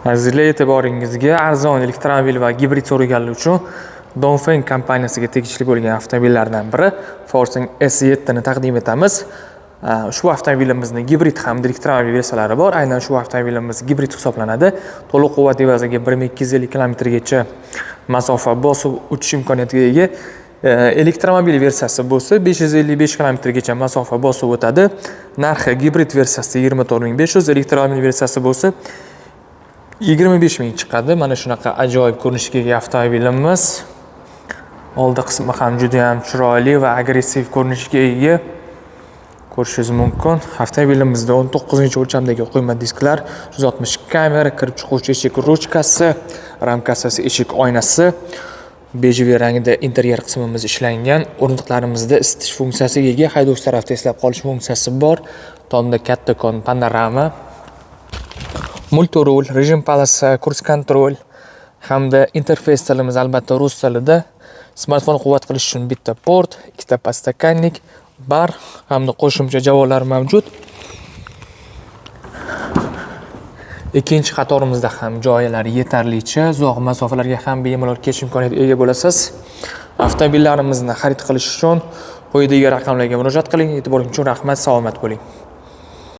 Azizlar, e'tiboringizga arzon elektromobil va gibrid so'raganlar uchun Dongfeng kompaniyasiga tegishli bo'lgan avtomobillardan biri Fortune S7 ni taqdim etamiz. Ushbu avtomobilimizni gibrid hamda elektromobil versiyalari bor. Aynan shu avtomobilimiz gibrid hisoblanadi. To'liq quvvat evaziga 1250 km gacha masofa bosib uchish imkoniyatiga ega. Elektromobil versiyasi bo'lsa 555 km gacha masofa bosib o'tadi. Narxi gibrid versiyasi 24500, elektromobil versiyasi bo'lsa 25000 chiqadi. Mana shunaqa ajoyib ko'rinishga ega avtomobilimiz. Oldi qismi ham juda ham chiroyli va agressiv ko'rinishga ega. Ko'rishingiz mumkin. Avtomobilimizda 19-o'lchamdagi qo'yma disklar, 160 kamera, kirib chiquvchi eshik ruchkasi, ramkasi, eshik oynasi, bejviy rangda interyer qismimiz ishlangan. O'rindiqlarimizda isitish funksiyasiga ega, haydovchi tarafda eslab qolish funksiyasi bor. Tomda kattakon panorama, multirul, rejim palasi, kurs kontrol hamda interfeys tilimiz albatta rus tilida. Smartfon quvvat qilish uchun bitta port, ikkita podstakanlik, bar hamda qo'shimcha javonlar mavjud. Ikkinchi qatorimizda ham joylar yetarlicha, uzoq masofalarga ham bemalol ketish imkoniyatiga ega bo'lasiz. Avtomobillarimizni xarid qilish uchun quyidagi raqamlarga murojaat qiling. E'tiboringiz uchun rahmat, salomat bo'ling.